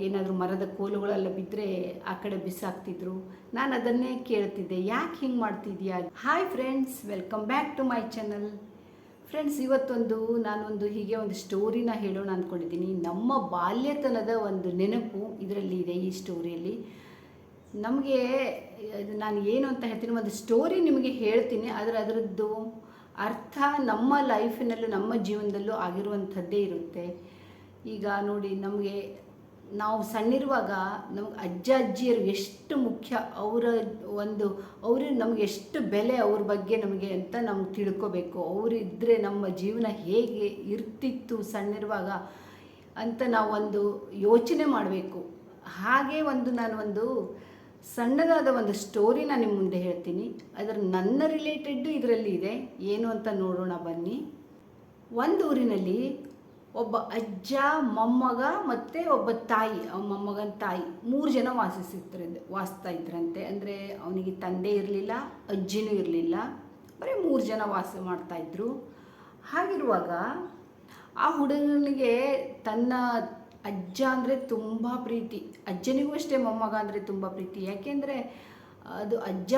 ಏನಾದರೂ ಮರದ ಕೋಲುಗಳೆಲ್ಲ ಬಿದ್ದರೆ ಆ ಕಡೆ ಬಿಸಾಕ್ತಿದ್ರು. ನಾನು ಅದನ್ನೇ ಕೇಳ್ತಿದ್ದೆ, ಯಾಕೆ ಹಿಂಗೆ ಮಾಡ್ತಿದ್ಯಾ? Hi friends, welcome back to my channel. Friends, ಇವತ್ತೊಂದು ನಾನೊಂದು ಹೀಗೆ ಒಂದು ಸ್ಟೋರಿನ ಹೇಳೋಣ ಅಂದ್ಕೊಂಡಿದ್ದೀನಿ. ನಮ್ಮ ಬಾಲ್ಯತನದ ಒಂದು ನೆನಪು ಇದರಲ್ಲಿ ಇದೆ, ಈ ಸ್ಟೋರಿಯಲ್ಲಿ. ನಮಗೆ ನಾನು ಏನು ಅಂತ ಹೇಳ್ತೀನಿ, ಒಂದು ಸ್ಟೋರಿ ನಿಮಗೆ ಹೇಳ್ತೀನಿ, ಆದರೆ ಅದರದ್ದು ಅರ್ಥ ನಮ್ಮ ಲೈಫಿನಲ್ಲೂ ನಮ್ಮ ಜೀವನದಲ್ಲೂ ಆಗಿರುವಂಥದ್ದೇ ಇರುತ್ತೆ. ಈಗ ನೋಡಿ, ನಾವು ಸಣ್ಣಿರುವಾಗ ನಮ್ಗೆ ಅಜ್ಜ ಅಜ್ಜಿಯರು ಎಷ್ಟು ಮುಖ್ಯ, ಅವರು ನಮಗೆ ಎಷ್ಟು ಬೆಲೆ, ಅವ್ರ ಬಗ್ಗೆ ನಮಗೆ ಅಂತ ನಮ್ಗೆ ತಿಳ್ಕೋಬೇಕು. ಅವರಿದ್ದರೆ ನಮ್ಮ ಜೀವನ ಹೇಗೆ ಇರ್ತಿತ್ತು ಸಣ್ಣಿರುವಾಗ ಅಂತ ನಾವೊಂದು ಯೋಚನೆ ಮಾಡಬೇಕು. ಹಾಗೆ ನಾನು ಸಣ್ಣದಾದ ಒಂದು ಸ್ಟೋರಿನ ನಿಮ್ಮ ಮುಂದೆ ಹೇಳ್ತೀನಿ. ನನ್ನ ರಿಲೇಟೆಡ್ಡು ಇದರಲ್ಲಿ ಇದೆ. ಏನು ಅಂತ ನೋಡೋಣ ಬನ್ನಿ. ಒಂದು ಊರಿನಲ್ಲಿ ಒಬ್ಬ ಅಜ್ಜ, ಮೊಮ್ಮಗ ಮತ್ತು ಒಬ್ಬ ತಾಯಿ, ಮೊಮ್ಮಗನ ತಾಯಿ, 3 ಜನ ವಾಸಿಸ್ತಾ ಇದ್ರಂತೆ. ಅಂದರೆ ಅವನಿಗೆ ತಂದೆ ಇರಲಿಲ್ಲ, ಅಜ್ಜಿನೂ ಇರಲಿಲ್ಲ, ಬರೀ 3 ಜನ ವಾಸ ಮಾಡ್ತಾಯಿದ್ರು. ಹಾಗಿರುವಾಗ ಆ ಹುಡುಗನಿಗೆ ತನ್ನ ಅಜ್ಜ ಅಂದರೆ ತುಂಬ ಪ್ರೀತಿ, ಅಜ್ಜನಿಗೂ ಅಷ್ಟೇ ಮೊಮ್ಮಗ ಅಂದರೆ ತುಂಬ ಪ್ರೀತಿ. ಯಾಕೆಂದರೆ ಅದು ಅಜ್ಜ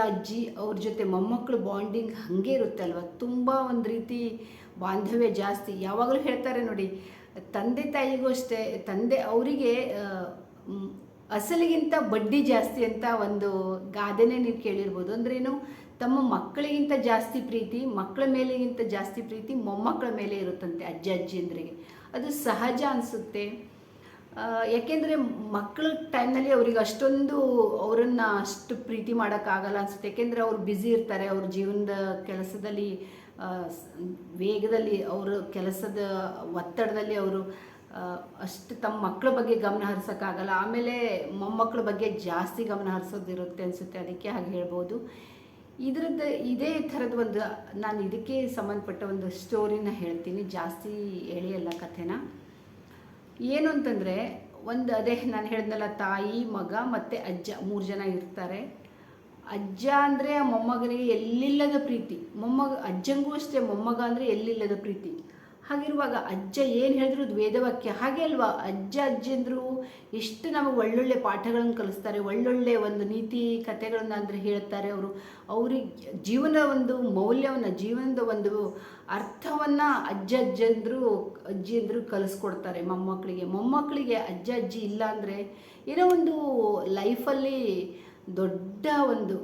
ಅಜ್ಜಿ ಅವ್ರ ಜೊತೆ ಮೊಮ್ಮಕ್ಕಳು ಬಾಂಡಿಂಗ್ ಹಾಗೆ ಇರುತ್ತೆ ಅಲ್ವ, ತುಂಬ ಒಂದು ರೀತಿ ಬಾಂಧವ್ಯ ಜಾಸ್ತಿ. ಯಾವಾಗಲೂ ಹೇಳ್ತಾರೆ ನೋಡಿ, ತಂದೆ ತಾಯಿಗೂ ಅಷ್ಟೇ, ತಂದೆ ಅವರಿಗೆ ಅಸಲಿಗಿಂತ ಬಡ್ಡಿ ಜಾಸ್ತಿ ಅಂತ ಒಂದು ಗಾದೆನೇ ನೀವು ಕೇಳಿರ್ಬೋದು. ಅಂದ್ರೇನು, ತಮ್ಮ ಮಕ್ಕಳಿಗಿಂತ ಜಾಸ್ತಿ ಪ್ರೀತಿ, ಮಕ್ಕಳ ಮೇಲೆಗಿಂತ ಜಾಸ್ತಿ ಪ್ರೀತಿ ಮೊಮ್ಮಕ್ಕಳ ಮೇಲೆ ಇರುತ್ತಂತೆ ಅಜ್ಜ ಅಜ್ಜಿಯಂದ್ರಿಗೆ. ಅದು ಸಹಜ ಅನಿಸುತ್ತೆ. ಯಾಕೆಂದರೆ ಮಕ್ಕಳ ಟೈಮ್ನಲ್ಲಿ ಅವ್ರಿಗೆ ಅವರನ್ನು ಅಷ್ಟು ಪ್ರೀತಿ ಮಾಡೋಕ್ಕಾಗಲ್ಲ ಅನಿಸುತ್ತೆ. ಯಾಕೆಂದರೆ ಅವ್ರು ಬ್ಯುಸಿ ಇರ್ತಾರೆ, ಅವ್ರ ಜೀವನದ ಕೆಲಸದಲ್ಲಿ, ವೇಗದಲ್ಲಿ, ಅವರ ಕೆಲಸದ ಒತ್ತಡದಲ್ಲಿ ಅವರು ಅಷ್ಟು ತಮ್ಮ ಮಕ್ಕಳ ಬಗ್ಗೆ ಗಮನ ಹರಿಸೋಕ್ಕಾಗಲ್ಲ. ಆಮೇಲೆ ಮೊಮ್ಮಕ್ಕಳ ಬಗ್ಗೆ ಜಾಸ್ತಿ ಗಮನ ಹರಿಸೋದಿರುತ್ತೆ ಅನಿಸುತ್ತೆ, ಅದಕ್ಕೆ ಹಾಗೆ ಹೇಳ್ಬೋದು. ಇದೇ ಥರದ ನಾನು ಇದಕ್ಕೆ ಸಂಬಂಧಪಟ್ಟ ಒಂದು ಸ್ಟೋರಿನ ಹೇಳ್ತೀನಿ, ಜಾಸ್ತಿ ಎಳೆಯಲ್ಲ ಕಥೆನ. ಏನು ಅಂತಂದರೆ, ಅದೇ ನಾನು ಹೇಳಿದ್ನಲ್ಲ, ತಾಯಿ, ಮಗ ಮತ್ತು ಅಜ್ಜ 3 ಜನ ಇರ್ತಾರೆ. ಅಜ್ಜ ಅಂದರೆ ಆ ಮೊಮ್ಮಗನಿಗೆ ಎಲ್ಲಿಲ್ಲದ ಪ್ರೀತಿ, ಅಜ್ಜಂಗೂ ಅಷ್ಟೇ ಮೊಮ್ಮಗ ಅಂದರೆ ಎಲ್ಲಿಲ್ಲದ ಪ್ರೀತಿ. ಹಾಗಿರುವಾಗ ಅಜ್ಜ ಏನು ಹೇಳಿದ್ರು ಅದು ವೇದವಾಕ್ಯ. ಹಾಗೆ ಅಲ್ವಾ, ಅಜ್ಜ ಅಜ್ಜಿಯಂದರು ಎಷ್ಟು ನಮಗೆ ಒಳ್ಳೊಳ್ಳೆ ಪಾಠಗಳನ್ನು ಕಲಿಸ್ತಾರೆ, ಒಳ್ಳೊಳ್ಳೆ ಒಂದು ನೀತಿ ಕಥೆಗಳನ್ನು ಅಂದರೆ ಹೇಳ್ತಾರೆ. ಅವ್ರಿಗೆ ಜೀವನದ ಮೌಲ್ಯವನ್ನು, ಜೀವನದ ಒಂದು ಅರ್ಥವನ್ನು ಅಜ್ಜಿಯಂದರು ಕಲಿಸ್ಕೊಡ್ತಾರೆ ಮೊಮ್ಮಕ್ಕಳಿಗೆ. ಅಜ್ಜ ಅಜ್ಜಿ ಇಲ್ಲ ಅಂದರೆ ಏನೋ ಒಂದು ಲೈಫಲ್ಲಿ ದೊಡ್ಡ ಒಂದು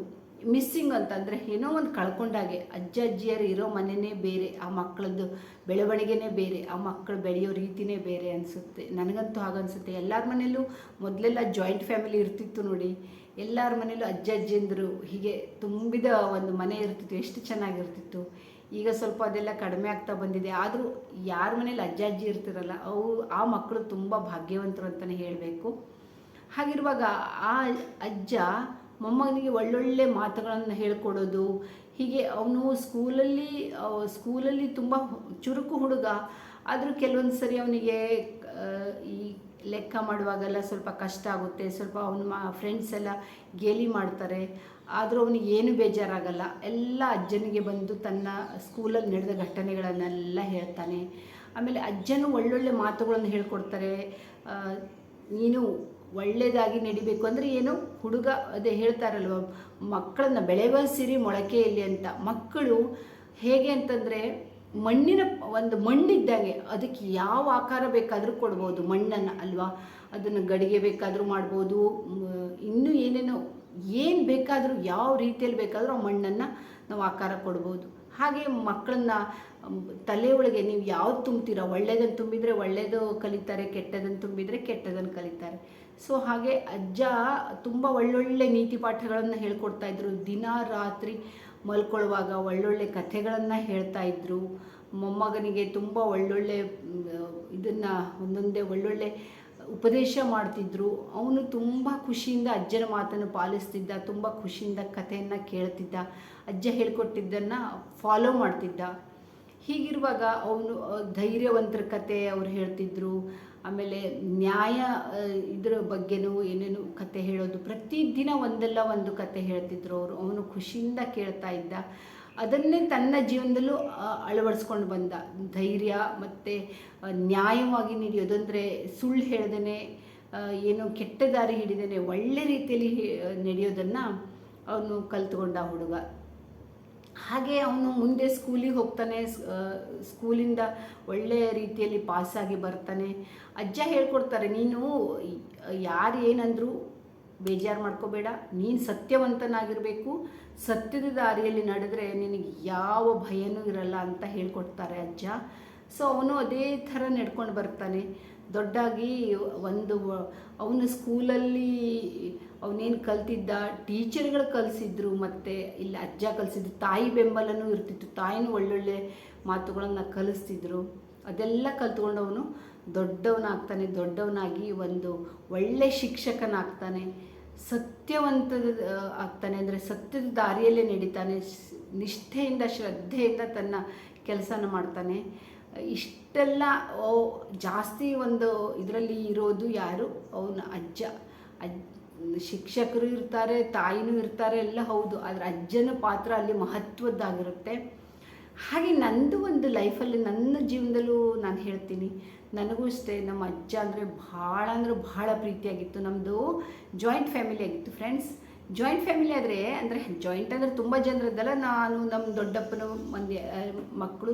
ಮಿಸ್ಸಿಂಗ್ ಅಂತಂದರೆ ಏನೋ ಒಂದು ಕಳ್ಕೊಂಡಾಗೆ. ಅಜ್ಜ ಅಜ್ಜಿಯರು ಇರೋ ಮನೆಯೇ ಬೇರೆ, ಆ ಮಕ್ಕಳದ್ದು ಬೆಳವಣಿಗೆನೇ ಬೇರೆ, ಆ ಮಕ್ಕಳು ಬೆಳೆಯೋ ರೀತಿಯೇ ಬೇರೆ ಅನಿಸುತ್ತೆ. ನನಗಂತೂ ಹಾಗನ್ಸುತ್ತೆ. ಎಲ್ಲರ ಮನೆಯಲ್ಲೂ ಮೊದಲೆಲ್ಲ ಜಾಯಿಂಟ್ ಫ್ಯಾಮಿಲಿ ಇರ್ತಿತ್ತು ನೋಡಿ, ಎಲ್ಲರ ಮನೆಯಲ್ಲೂ ಅಜ್ಜ ಅಜ್ಜಿಯಂದರು ಹೀಗೆ ತುಂಬಿದ ಒಂದು ಮನೆ ಇರ್ತಿತ್ತು, ಎಷ್ಟು ಚೆನ್ನಾಗಿರ್ತಿತ್ತು. ಈಗ ಸ್ವಲ್ಪ ಅದೆಲ್ಲ ಕಡಿಮೆ ಆಗ್ತಾ ಬಂದಿದೆ. ಆದರೂ ಯಾರ ಮನೇಲಿ ಅಜ್ಜ ಅಜ್ಜಿ ಇರ್ತಿರಲ್ಲ, ಆ ಮಕ್ಕಳು ತುಂಬ ಭಾಗ್ಯವಂತರು ಅಂತಲೇ ಹೇಳಬೇಕು. ಹಾಗಿರುವಾಗ ಆ ಅಜ್ಜ ಮೊಮ್ಮಗನಿಗೆ ಒಳ್ಳೊಳ್ಳೆ ಮಾತುಗಳನ್ನು ಹೇಳ್ಕೊಡೋದು. ಹೀಗೆ ಅವನು ಸ್ಕೂಲಲ್ಲಿ ತುಂಬ ಚುರುಕು ಹುಡುಗ. ಆದರೂ ಕೆಲವೊಂದು ಸರಿ ಅವನಿಗೆ ಈ ಲೆಕ್ಕ ಮಾಡುವಾಗೆಲ್ಲ ಸ್ವಲ್ಪ ಕಷ್ಟ ಆಗುತ್ತೆ. ಸ್ವಲ್ಪ ಅವನ ಫ್ರೆಂಡ್ಸ್ ಎಲ್ಲ ಗೇಲಿ ಮಾಡ್ತಾರೆ, ಆದರೂ ಅವನಿಗೆ ಏನು ಬೇಜಾರಾಗಲ್ಲ. ಎಲ್ಲ ಅಜ್ಜನಿಗೆ ಬಂದು ತನ್ನ ಸ್ಕೂಲಲ್ಲಿ ನಡೆದ ಘಟನೆಗಳನ್ನೆಲ್ಲ ಹೇಳ್ತಾನೆ. ಆಮೇಲೆ ಅಜ್ಜನೂ ಒಳ್ಳೊಳ್ಳೆ ಮಾತುಗಳನ್ನು ಹೇಳ್ಕೊಡ್ತಾರೆ. ನೀನು ಒಳ್ಳೆಯದಾಗಿ ನಡಿಬೇಕು ಅಂದರೆ ಏನು, ಹುಡುಗ ಅದೇ ಹೇಳ್ತಾರಲ್ವ, ಮಕ್ಕಳನ್ನ ಬೆಳೆಯುವ ಸಿರಿ ಮೊಳಕೆಯಲ್ಲಿ ಅಂತ. ಮಕ್ಕಳು ಹೇಗೆ ಅಂತಂದರೆ ಮಣ್ಣಿದ್ದಂಗೆ, ಅದಕ್ಕೆ ಯಾವ ಆಕಾರ ಬೇಕಾದರೂ ಕೊಡ್ಬೋದು ಮಣ್ಣನ್ನು ಅಲ್ವಾ. ಅದನ್ನು ಗಡಿಗೆ ಬೇಕಾದರೂ ಮಾಡ್ಬೋದು, ಇನ್ನೂ ಏನು ಬೇಕಾದರೂ, ಯಾವ ರೀತಿಯಲ್ಲಿ ಬೇಕಾದರೂ ಆ ಮಣ್ಣನ್ನು ನಾವು ಆಕಾರ ಕೊಡ್ಬೋದು. ಹಾಗೆ ಮಕ್ಕಳನ್ನ ತಲೆ ಒಳಗೆ ನೀವು ಯಾವ್ದು ತುಂಬ್ತೀರೋ, ಒಳ್ಳೆಯದನ್ನು ತುಂಬಿದರೆ ಒಳ್ಳೆಯದು ಕಲಿತಾರೆ, ಕೆಟ್ಟದನ್ನು ತುಂಬಿದರೆ ಕೆಟ್ಟದನ್ನು ಕಲಿತಾರೆ. ಸೊ ಹಾಗೆ ಅಜ್ಜ ತುಂಬ ಒಳ್ಳೊಳ್ಳೆ ನೀತಿ ಪಾಠಗಳನ್ನು ಹೇಳ್ಕೊಡ್ತಾಯಿದ್ರು. ದಿನ ರಾತ್ರಿ ಮಲ್ಕೊಳ್ಳುವಾಗ ಒಳ್ಳೊಳ್ಳೆ ಕಥೆಗಳನ್ನು ಹೇಳ್ತಾಯಿದ್ರು. ಮೊಮ್ಮಗನಿಗೆ ತುಂಬ ಒಳ್ಳೊಳ್ಳೆ ಒಂದೊಂದೇ ಒಳ್ಳೊಳ್ಳೆ ಉಪದೇಶ ಮಾಡ್ತಿದ್ರು. ಅವನು ತುಂಬ ಖುಷಿಯಿಂದ ಅಜ್ಜನ ಮಾತನ್ನು ಪಾಲಿಸ್ತಿದ್ದ, ತುಂಬ ಖುಷಿಯಿಂದ ಕಥೆಯನ್ನು ಕೇಳ್ತಿದ್ದ, ಅಜ್ಜ ಹೇಳ್ಕೊಟ್ಟಿದ್ದನ್ನು ಫಾಲೋ ಮಾಡ್ತಿದ್ದ. ಹೀಗಿರುವಾಗ ಅವನು ಧೈರ್ಯವಂತರ ಕತೆ ಅವ್ರು ಹೇಳ್ತಿದ್ರು. ಆಮೇಲೆ ನ್ಯಾಯ ಇದರ ಬಗ್ಗೆನೂ ಏನೇನು ಕತೆ ಹೇಳೋದು, ಪ್ರತಿದಿನ ಒಂದಲ್ಲ ಒಂದು ಕತೆ ಹೇಳ್ತಿದ್ರು ಅವನು ಖುಷಿಯಿಂದ ಕೇಳ್ತಾ ಇದ್ದ. ಅದನ್ನೇ ತನ್ನ ಜೀವನದಲ್ಲೂ ಅಳವಡಿಸ್ಕೊಂಡು ಬಂದ. ಧೈರ್ಯ ಮತ್ತು ನ್ಯಾಯವಾಗಿ ನಡೆಯೋದು, ಅಂದರೆ ಸುಳ್ಳು ಹೇಳ್ದೇ, ಏನೋ ಕೆಟ್ಟ ದಾರಿ ಹಿಡಿದೇ ಒಳ್ಳೆ ರೀತಿಯಲ್ಲಿ ನಡೆಯೋದನ್ನು ಅವನು ಕಲ್ತ್ಕೊಂಡ ಹುಡುಗ. ಹಾಗೆ ಅವನು ಮುಂದೆ ಸ್ಕೂಲಿಗೆ ಹೋಗ್ತಾನೆ, ಸ್ಕೂಲಿಂದ ಒಳ್ಳೆಯ ರೀತಿಯಲ್ಲಿ ಪಾಸಾಗಿ ಬರ್ತಾನೆ. ಅಜ್ಜ ಹೇಳ್ಕೊಡ್ತಾರೆ, ನೀನು ಯಾರು ಏನಂದರೂ ಬೇಜಾರು ಮಾಡ್ಕೋಬೇಡ, ನೀನು ಸತ್ಯವಂತನಾಗಿರಬೇಕು, ಸತ್ಯದ ದಾರಿಯಲ್ಲಿ ನಡೆದ್ರೆ ನಿನಗೆ ಯಾವ ಭಯನೂ ಇರಲ್ಲ ಅಂತ ಹೇಳ್ಕೊಡ್ತಾರೆ ಅಜ್ಜ. ಸೊ ಅವನು ಅದೇ ಥರ ನಡ್ಕೊಂಡು ಬರ್ತಾನೆ. ದೊಡ್ಡಾಗಿ ಅವನು ಸ್ಕೂಲಲ್ಲಿ ಅವನೇನು ಕಲ್ತಿದ್ದ, ಟೀಚರ್ಗಳು ಕಲಿಸಿದ್ರು, ಮತ್ತು ಇಲ್ಲಿ ಅಜ್ಜ ಕಲಿಸಿದ್ರು. ತಾಯಿ ಬೆಂಬಲನೂ ಇರ್ತಿತ್ತು, ತಾಯಿನೂ ಒಳ್ಳೊಳ್ಳೆ ಮಾತುಗಳನ್ನು ಕಲಿಸ್ತಿದ್ರು. ಅದೆಲ್ಲ ಕಲ್ತ್ಕೊಂಡು ಅವನು ದೊಡ್ಡವನಾಗಿ ಒಂದು ಒಳ್ಳೆ ಶಿಕ್ಷಕನಾಗ್ತಾನೆ, ಸತ್ಯವಂತ ಆಗ್ತಾನೆ. ಅಂದರೆ ಸತ್ಯದ ದಾರಿಯಲ್ಲೇ ನಡೀತಾನೆ, ನಿಷ್ಠೆಯಿಂದ ಶ್ರದ್ಧೆಯಿಂದ ತನ್ನ ಕೆಲಸನ ಮಾಡ್ತಾನೆ. ಇಷ್ಟೆಲ್ಲ ಜಾಸ್ತಿ ಒಂದು ಇದರಲ್ಲಿ ಇರೋದು ಯಾರು, ಅವನ ಅಜ್ಜ. ಶಿಕ್ಷಕರು ಇರ್ತಾರೆ, ತಾಯಿನೂ ಇರ್ತಾರೆ, ಎಲ್ಲ ಹೌದು, ಆದರೆ ಅಜ್ಜನ ಪಾತ್ರ ಅಲ್ಲಿ ಮಹತ್ವದ್ದಾಗಿರುತ್ತೆ. ಹಾಗೆ ನಂದು ಒಂದು ಲೈಫಲ್ಲಿ, ನನ್ನ ಜೀವನದಲ್ಲೂ ನಾನು ಹೇಳ್ತೀನಿ, ನನಗೂ ಅಷ್ಟೇ ನಮ್ಮ ಅಜ್ಜ ಅಂದರೆ ಭಾಳ ಪ್ರೀತಿಯಾಗಿತ್ತು. ನಮ್ಮದು ಜಾಯಿಂಟ್ ಫ್ಯಾಮಿಲಿ ಆಗಿತ್ತು ಫ್ರೆಂಡ್ಸ್. ಜಾಯಿಂಟ್ ಫ್ಯಾಮಿಲಿ ಅಂದರೆ ಜಾಯಿಂಟ್ ಅಂದರೆ ತುಂಬ ಜನರದ್ದಲ್ಲ, ನಾನು ನಮ್ಮ ದೊಡ್ಡಪ್ಪನ ಮಂದಿ ಮಕ್ಕಳು,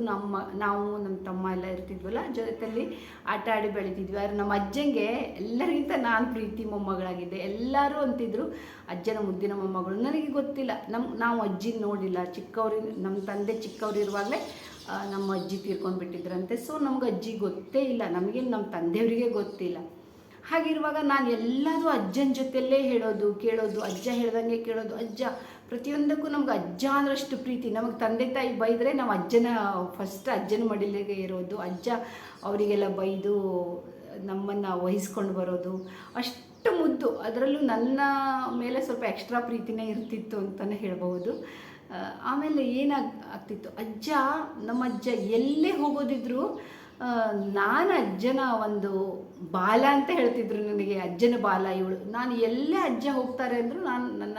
ನಾವು ನಮ್ಮ ತಮ್ಮ ಎಲ್ಲ ಇರ್ತಿದ್ವಲ್ಲ, ಜೊತೆಯಲ್ಲಿ ಆಟ ಆಡಿ ಬೆಳೀತಿದ್ವಿ. ಆದರೆ ನಮ್ಮ ಅಜ್ಜಂಗೆ ಎಲ್ಲರಿಗಿಂತ ನಾನು ಪ್ರೀತಿ ಮೊಮ್ಮಗಳಾಗಿದ್ದೆ. ಎಲ್ಲರೂ ಅಂತಿದ್ರು ಅಜ್ಜನ ಮುದ್ದಿನ ಮೊಮ್ಮಗಳು. ನನಗೆ ಗೊತ್ತಿಲ್ಲ, ನಾವು ಅಜ್ಜಿನ ನೋಡಿಲ್ಲ. ನಮ್ಮ ತಂದೆ ಚಿಕ್ಕವರಿರುವಾಗಲೇ ನಮ್ಮ ಅಜ್ಜಿ ತೀರ್ಕೊಂಡು ಬಿಟ್ಟಿದ್ರಂತೆ. ಸೊ ನಮ್ಗೆ ಅಜ್ಜಿ ಗೊತ್ತೇ ಇಲ್ಲ, ನಮಗೆ ನಮ್ಮ ತಂದೆಯವರಿಗೆ ಗೊತ್ತಿಲ್ಲ. ಹಾಗಿರುವಾಗ ನಾನು ಎಲ್ಲದೂ ಅಜ್ಜನ ಜೊತೆಯಲ್ಲೇ ಕೇಳೋದು, ಅಜ್ಜ ಹೇಳ್ದಂಗೆ ಕೇಳೋದು. ಅಜ್ಜ ಪ್ರತಿಯೊಂದಕ್ಕೂ ನಮ್ಗೆ ಅಜ್ಜ ಅಂದ್ರಷ್ಟು ಪ್ರೀತಿ. ನಮಗೆ ತಂದೆ ತಾಯಿ ಬೈದರೆ ನಾವು ಅಜ್ಜನ ಮಡಿಲಿಗೆ ಇರೋದು. ಅಜ್ಜ ಅವರಿಗೆಲ್ಲ ಬೈದು ನಮ್ಮನ್ನು ವಹಿಸ್ಕೊಂಡು ಬರೋದು, ಅಷ್ಟು ಮುದ್ದು. ಅದರಲ್ಲೂ ನನ್ನ ಮೇಲೆ ಸ್ವಲ್ಪ ಎಕ್ಸ್ಟ್ರಾ ಪ್ರೀತಿನೇ ಇರ್ತಿತ್ತು ಅಂತಲೇ ಹೇಳ್ಬೋದು. ಆಮೇಲೆ ಆಗ್ತಿತ್ತು, ನಮ್ಮ ಅಜ್ಜ ಎಲ್ಲೇ ಹೋಗೋದಿದ್ರು ನಾನು ಅಜ್ಜನ ಒಂದು ಬಾಲ ಅಂತ ಹೇಳ್ತಿದ್ರು ನನಗೆ. ಅಜ್ಜನ ಬಾಲ ಇವಳು. ನಾನು ಎಲ್ಲೇ ಅಜ್ಜ ಹೋಗ್ತಾರೆ ಅಂದರೂ ನನ್ನ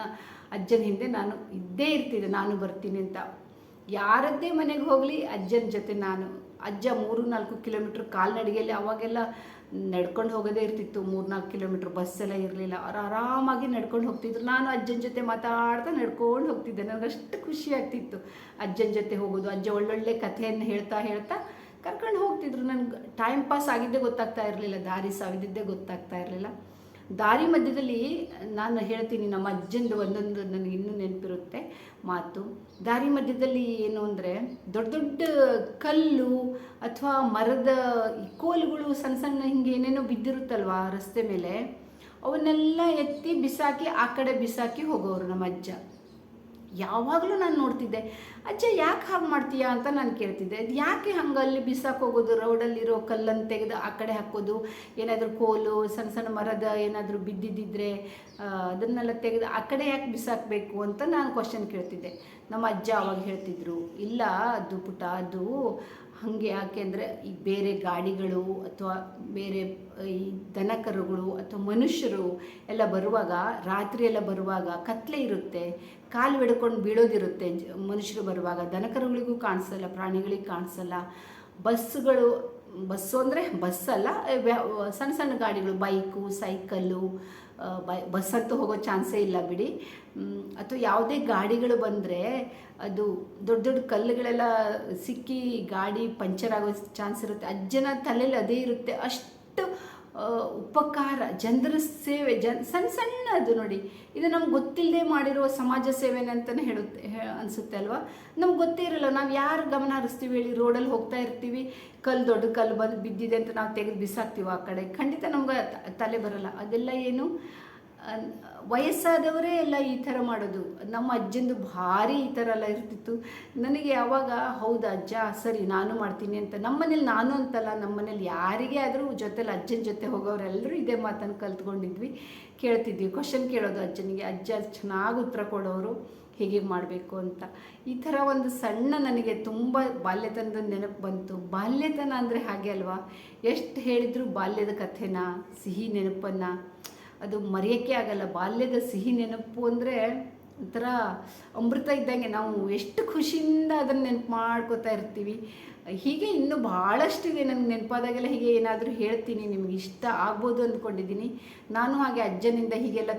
ಅಜ್ಜನ ಹಿಂದೆ ನಾನು ಇದ್ದೇ ಇರ್ತಿದ್ದೆ, ನಾನು ಬರ್ತೀನಿ ಅಂತ. ಯಾರದ್ದೇ ಮನೆಗೆ ಹೋಗಲಿ ಅಜ್ಜನ ಜೊತೆ ನಾನು. ಅಜ್ಜ 3-4 ಕಿಲೋಮೀಟ್ರ್ ಕಾಲ್ನಡಿಗೆಯಲ್ಲಿ, ಅವಾಗೆಲ್ಲ ನಡ್ಕೊಂಡು ಹೋಗೋದೇ ಇರ್ತಿತ್ತು. 3-4 ಕಿಲೋಮೀಟ್ರ್ ಬಸ್ಸೆಲ್ಲ ಇರಲಿಲ್ಲ. ಅವ್ರು ಆರಾಮಾಗಿ ನಡ್ಕೊಂಡು ಹೋಗ್ತಿದ್ರು. ನಾನು ಅಜ್ಜನ ಜೊತೆ ಮಾತಾಡ್ತಾ ನಡ್ಕೊಂಡು ಹೋಗ್ತಿದ್ದೆ. ನನಗಷ್ಟು ಖುಷಿ ಆಗ್ತಿತ್ತು ಅಜ್ಜನ ಜೊತೆ ಹೋಗೋದು. ಅಜ್ಜ ಒಳ್ಳೊಳ್ಳೆ ಕಥೆಯನ್ನು ಹೇಳ್ತಾ ಕರ್ಕೊಂಡು ಹೋಗ್ತಿದ್ರು. ನನಗೆ ಟೈಮ್ ಪಾಸ್ ಆಗಿದ್ದೇ ಗೊತ್ತಾಗ್ತಾ ಇರಲಿಲ್ಲ, ದಾರಿ ಸಾವಿದ್ದೇ ಗೊತ್ತಾಗ್ತಾ ಇರಲಿಲ್ಲ. ದಾರಿ ಮಧ್ಯದಲ್ಲಿ ನಾನು ಹೇಳ್ತೀನಿ, ನಮ್ಮ ಅಜ್ಜಂದು ಒಂದೊಂದು ನನಗೆ ಇನ್ನೂ ನೆನಪಿರುತ್ತೆ ಮಾತು. ದಾರಿ ಮಧ್ಯದಲ್ಲಿ ಏನು ಅಂದರೆ, ದೊಡ್ಡ ಕಲ್ಲು ಅಥವಾ ಮರದ ಕೋಲುಗಳು ಸಣ್ಣ ಹಿಂಗೆ ಏನೇನೋ ಬಿದ್ದಿರುತ್ತಲ್ವ ರಸ್ತೆ ಮೇಲೆ, ಅವನ್ನೆಲ್ಲ ಎತ್ತಿ ಬಿಸಾಕಿ ಆ ಕಡೆ ಬಿಸಾಕಿ ಹೋಗೋರು ನಮ್ಮ ಅಜ್ಜ. ಯಾವಾಗಲೂ ನಾನು ನೋಡ್ತಿದ್ದೆ, ಅಜ್ಜ ಯಾಕೆ ಹಾಗೆ ಮಾಡ್ತೀಯಾ ಅಂತ ನಾನು ಕೇಳ್ತಿದ್ದೆ. ಅದು ಯಾಕೆ ಹಂಗಲ್ಲಿ ಬಿಸಾಕಿ ಹೋಗೋದು, ರೋಡಲ್ಲಿರೋ ಕಲ್ಲನ್ನು ತೆಗೆದು ಆ ಕಡೆ ಹಾಕೋದು, ಏನಾದರೂ ಕೋಲು ಸಣ್ಣ ಮರದ ಏನಾದರೂ ಬಿದ್ದಿದ್ದಿದ್ರೆ ಅದನ್ನೆಲ್ಲ ತೆಗೆದು ಆ ಕಡೆ ಯಾಕೆ ಬಿಸಾಕಬೇಕು ಅಂತ ನಾನು ಕ್ವಶನ್ ಕೇಳ್ತಿದ್ದೆ. ನಮ್ಮ ಅಜ್ಜ ಅವಾಗ ಹೇಳ್ತಿದ್ರು, ಇಲ್ಲ ಅದು ಪುಟ, ಅದು ಹಾಗೆ. ಯಾಕೆಂದರೆ ಈ ಬೇರೆ ಗಾಡಿಗಳು ಅಥವಾ ಬೇರೆ ಈ ದನಕರುಗಳು ಅಥವಾ ಮನುಷ್ಯರು ಎಲ್ಲ ಬರುವಾಗ, ರಾತ್ರಿ ಎಲ್ಲ ಬರುವಾಗ ಕತ್ಲೆ ಇರುತ್ತೆ, ಕಾಲು ಹಿಡ್ಕೊಂಡು ಬೀಳೋದಿರುತ್ತೆ. ಮನುಷ್ಯರು ಬರುವಾಗ ದನಕರುಗಳಿಗೂ ಕಾಣಿಸಲ್ಲ, ಪ್ರಾಣಿಗಳಿಗೆ ಕಾಣಿಸಲ್ಲ. ಬಸ್ಸು ಅಂದರೆ ಬಸ್ಸಲ್ಲ, ಸಣ್ಣ ಗಾಡಿಗಳು, ಬೈಕು, ಸೈಕಲ್ಲು, ಬಸ್ ಅಂತೂ ಹೋಗೋ ಚಾನ್ಸೇ ಇಲ್ಲ ಬಿಡಿ. ಅಥವಾ ಯಾವುದೇ ಗಾಡಿಗಳು ಬಂದರೆ ಅದು ದೊಡ್ಡ ಕಲ್ಲುಗಳೆಲ್ಲ ಸಿಕ್ಕಿ ಗಾಡಿ ಪಂಚರ್ ಆಗೋ ಚಾನ್ಸ್ ಇರುತ್ತೆ. ಅಜ್ಜನ ತಲೆಯಲ್ಲಿ ಅದೇ ಇರುತ್ತೆ. ಅಷ್ಟು ಉಪಕಾರ, ಜನರ ಸೇವೆ, ಸಣ್ಣ ಅದು ನೋಡಿ. ಇದು ನಮ್ಗೆ ಗೊತ್ತಿಲ್ಲದೆ ಮಾಡಿರೋ ಸಮಾಜ ಸೇವೆನೇ ಅಂತಲೇ ಅನಿಸುತ್ತೆ ಅಲ್ವಾ. ನಮ್ಗೆ ಗೊತ್ತೇ ಇರಲ್ಲ, ನಾವು ಯಾರು ಗಮನ ಹರಿಸ್ತೀವಿ ಹೇಳಿ. ರೋಡಲ್ಲಿ ಹೋಗ್ತಾ ಇರ್ತೀವಿ, ದೊಡ್ಡ ಕಲ್ಲು ಬಂದು ಬಿದ್ದಿದೆ ಅಂತ ನಾವು ತೆಗೆದು ಬಿಸಾಕ್ತೀವಿ ಆ ಕಡೆ, ಖಂಡಿತ ನಮ್ಗೆ ತಲೆ ಬರಲ್ಲ. ಅದೆಲ್ಲ ಏನು, ವಯಸ್ಸಾದವರೇ ಎಲ್ಲ ಈ ಥರ ಮಾಡೋದು. ನಮ್ಮ ಅಜ್ಜಂದು ಭಾರಿ ಈ ಥರ ಎಲ್ಲ ಇರ್ತಿತ್ತು. ನನಗೆ ಯಾವಾಗ ಹೌದಾ ಅಜ್ಜ ಸರಿ ನಾನು ಮಾಡ್ತೀನಿ ಅಂತ. ನಮ್ಮನೇಲಿ ನಾನು ಅಂತಲ್ಲ, ನಮ್ಮನೇಲಿ ಯಾರಿಗೇ ಆದರೂ ಜೊತೆಲಿ ಅಜ್ಜನ ಜೊತೆ ಹೋಗೋರೆಲ್ಲರೂ ಇದೇ ಮಾತನ್ನು ಕಲ್ತ್ಕೊಂಡಿದ್ವಿ, ಕೇಳ್ತಿದ್ವಿ. ಕ್ವಶನ್ ಕೇಳೋದು ಅಜ್ಜನಿಗೆ. ಅಜ್ಜ ಚೆನ್ನಾಗಿ ಉತ್ತರ ಕೊಡೋರು, ಹೇಗೆ ಮಾಡಬೇಕು ಅಂತ. ಈ ಥರ ಒಂದು ಸಣ್ಣ ನನಗೆ ತುಂಬ ಬಾಲ್ಯತನದ ನೆನಪು ಬಂತು. ಬಾಲ್ಯತನ ಅಂದರೆ ಹಾಗೆ ಅಲ್ವಾ, ಎಷ್ಟು ಹೇಳಿದ್ರು ಬಾಲ್ಯದ ಕಥೆನ, ಸಿಹಿ ನೆನಪನ್ನು ಅದು ಮರೆಯೋಕ್ಕೆ ಆಗಲ್ಲ. ಬಾಲ್ಯದ ಸಿಹಿ ನೆನಪು ಅಂದರೆ ಒಂಥರ ಅಮೃತ ಇದ್ದಂಗೆ. ನಾವು ಎಷ್ಟು ಖುಷಿಯಿಂದ ಅದನ್ನು ನೆನಪು ಮಾಡ್ಕೋತಾ ಇರ್ತೀವಿ. ಹೀಗೆ ಇನ್ನೂ ಭಾಳಷ್ಟಿದೆ, ನನಗೆ ನೆನಪಾದಾಗೆಲ್ಲ ಹೀಗೆ ಏನಾದರೂ ಹೇಳ್ತೀನಿ, ನಿಮ್ಗೆ ಇಷ್ಟ ಆಗ್ಬೋದು ಅಂದ್ಕೊಂಡಿದ್ದೀನಿ. ನಾನು ಹಾಗೆ ಅಜ್ಜನಿಂದ ಹೀಗೆಲ್ಲ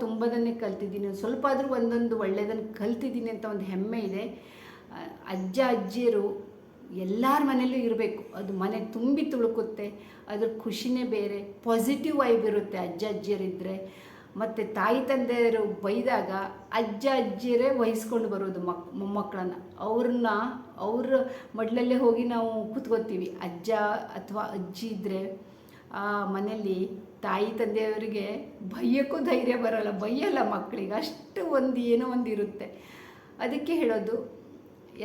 ತುಂಬದನ್ನೇ ಕಲ್ತಿದ್ದೀನಿ. ಸ್ವಲ್ಪ ಆದರೂ ಒಂದೊಂದು ಒಳ್ಳೆಯದನ್ನು ಕಲ್ತಿದ್ದೀನಿ ಅಂತ ಒಂದು ಹೆಮ್ಮೆ ಇದೆ. ಅಜ್ಜ ಅಜ್ಜಿಯರು ಎಲ್ಲರ ಮನೆಯಲ್ಲೂ ಇರಬೇಕು. ಅದು ಮನೆ ತುಂಬಿ ತುಳುಕುತ್ತೆ, ಅದ್ರ ಖುಷಿನೇ ಬೇರೆ. ಪಾಸಿಟಿವ್ ವೈಬ್ ಇರುತ್ತೆ ಅಜ್ಜ ಅಜ್ಜಿಯರಿದ್ದರೆ. ಮತ್ತು ತಾಯಿ ತಂದೆಯರು ಬೈದಾಗ ಅಜ್ಜ ಅಜ್ಜಿಯರೇ ವಹಿಸ್ಕೊಂಡು ಬರೋದು ಮೊಮ್ಮಕ್ಕಳನ್ನು. ಅವ್ರ ಮಡ್ಲಲ್ಲೇ ಹೋಗಿ ನಾವು ಕೂತ್ಕೋತೀವಿ. ಅಜ್ಜ ಅಥವಾ ಅಜ್ಜಿ ಇದ್ದರೆ ಆ ಮನೆಯಲ್ಲಿ ತಾಯಿ ತಂದೆಯವರಿಗೆ ಬೈಯೋಕ್ಕೂ ಧೈರ್ಯ ಬರೋಲ್ಲ, ಬೈಯಲ್ಲ ಮಕ್ಕಳಿಗೆ. ಅಷ್ಟು ಏನೋ ಒಂದು ಇರುತ್ತೆ. ಅದಕ್ಕೆ ಹೇಳೋದು,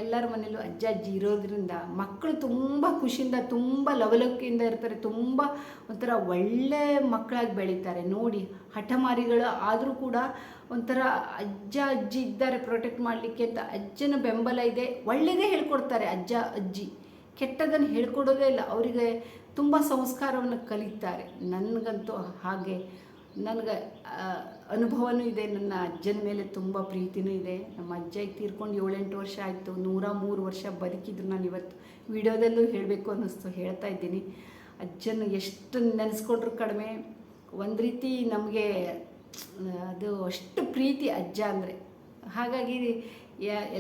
ಎಲ್ಲರ ಮನೇಲೂ ಅಜ್ಜ ಅಜ್ಜಿ ಇರೋದ್ರಿಂದ ಮಕ್ಕಳು ತುಂಬ ಖುಷಿಯಿಂದ, ತುಂಬ ಲವಲವಿಕೆಯಿಂದ ಇರ್ತಾರೆ. ತುಂಬ ಒಂಥರ ಒಳ್ಳೆ ಮಕ್ಕಳಾಗಿ ಬೆಳೀತಾರೆ. ನೋಡಿ, ಹಠಮಾರಿಗಳು ಆದರೂ ಕೂಡ ಒಂಥರ ಅಜ್ಜ ಅಜ್ಜಿ ಇದ್ದಾರೆ ಪ್ರೊಟೆಕ್ಟ್ ಮಾಡಲಿಕ್ಕೆ ಅಂತ. ಅಜ್ಜನ ಬೆಂಬಲ ಇದೆ, ಒಳ್ಳೆಯದೇ ಹೇಳ್ಕೊಡ್ತಾರೆ ಅಜ್ಜ ಅಜ್ಜಿ. ಕೆಟ್ಟದನ್ನು ಹೇಳ್ಕೊಡೋದೇ ಇಲ್ಲ. ಅವರಿಗೆ ತುಂಬ ಸಂಸ್ಕಾರವನ್ನು ಕಲಿತಾರೆ. ನನಗಂತೂ ಹಾಗೆ ನನಗೆ ಅನುಭವನೂ ಇದೆ. ನನ್ನ ಅಜ್ಜನ ಮೇಲೆ ತುಂಬ ಪ್ರೀತಿನೂ ಇದೆ. ನಮ್ಮ ಅಜ್ಜ ತೀರ್ಕೊಂಡು 7-8 ವರ್ಷ ಆಯಿತು. 103 ವರ್ಷ ಬದುಕಿದ್ರು. ನಾನು ಇವತ್ತು ವಿಡಿಯೋದಲ್ಲೂ ಹೇಳಬೇಕು ಅನ್ನಿಸ್ತು, ಹೇಳ್ತಾ ಇದ್ದೀನಿ. ಅಜ್ಜನ ಎಷ್ಟು ನೆನೆಸ್ಕೊಂಡ್ರು ಕಡಿಮೆ. ಒಂದು ರೀತಿ ನಮಗೆ ಅದು ಅಷ್ಟು ಪ್ರೀತಿ ಅಜ್ಜ ಅಂದರೆ. ಹಾಗಾಗಿ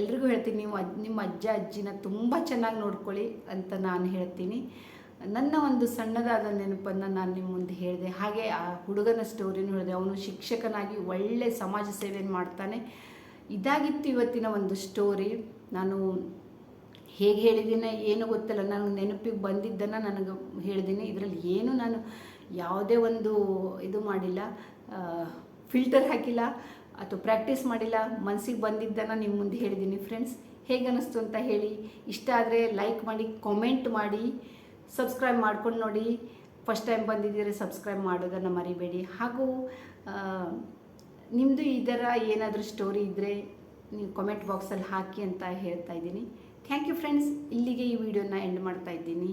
ಎಲ್ರಿಗೂ ಹೇಳ್ತೀನಿ, ನೀವು ನಿಮ್ಮ ಅಜ್ಜ ಅಜ್ಜಿನ ತುಂಬ ಚೆನ್ನಾಗಿ ನೋಡ್ಕೊಳ್ಳಿ ಅಂತ ನಾನು ಹೇಳ್ತೀನಿ. ನನ್ನ ಒಂದು ಸಣ್ಣದಾದ ನೆನಪನ್ನು ನಾನು ನಿಮ್ಮ ಮುಂದೆ ಹೇಳಿದೆ. ಹಾಗೆ ಆ ಹುಡುಗನ ಸ್ಟೋರಿನೂ ಹೇಳಿದೆ. ಅವನು ಶಿಕ್ಷಕನಾಗಿ ಒಳ್ಳೆ ಸಮಾಜ ಸೇವೆಯನ್ನು ಮಾಡ್ತಾನೆ. ಇದಾಗಿತ್ತು ಇವತ್ತಿನ ಒಂದು ಸ್ಟೋರಿ. ನಾನು ಹೇಗೆ ಹೇಳಿದ್ದೀನಿ ಏನೂ ಗೊತ್ತಿಲ್ಲ, ನನಗೆ ನೆನಪಿಗೆ ಬಂದಿದ್ದನ್ನು ನನಗೆ ಹೇಳಿದ್ದೀನಿ. ಇದರಲ್ಲಿ ಏನು ನಾನು ಯಾವುದೇ ಒಂದು ಇದು ಮಾಡಿಲ್ಲ, ಫಿಲ್ಟರ್ ಹಾಕಿಲ್ಲ ಅಥವಾ ಪ್ರಾಕ್ಟೀಸ್ ಮಾಡಿಲ್ಲ. ಮನಸ್ಸಿಗೆ ಬಂದಿದ್ದನ್ನು ನಿಮ್ಮ ಮುಂದೆ ಹೇಳಿದ್ದೀನಿ. ಫ್ರೆಂಡ್ಸ್, ಹೇಗೆ ಅನ್ನಿಸ್ತು ಅಂತ ಹೇಳಿ. ಇಷ್ಟ ಆದರೆ ಲೈಕ್ ಮಾಡಿ, ಕಾಮೆಂಟ್ ಮಾಡಿ, ಸಬ್ಸ್ಕ್ರೈಬ್ ಮಾಡ್ಕೊಂಡು ನೋಡಿ. ಫಸ್ಟ್ ಟೈಮ್ ಬಂದಿದ್ದೀರಿ, ಸಬ್ಸ್ಕ್ರೈಬ್ ಮಾಡೋದನ್ನು ಮರಿಬೇಡಿ. ಹಾಗೂ ನಿಮ್ಮದು ಇದರ ಏನಾದರೂ ಸ್ಟೋರಿ ಇದ್ದರೆ ನೀವು ಕಾಮೆಂಟ್ ಬಾಕ್ಸಲ್ಲಿ ಹಾಕಿ ಅಂತ ಹೇಳ್ತಾ ಇದ್ದೀನಿ. Thank you friends. ಇಲ್ಲಿಗೆ ಈ ವಿಡಿಯೋನ ಎಂಡ್ ಮಾಡ್ತಾ ಇದ್ದೀನಿ.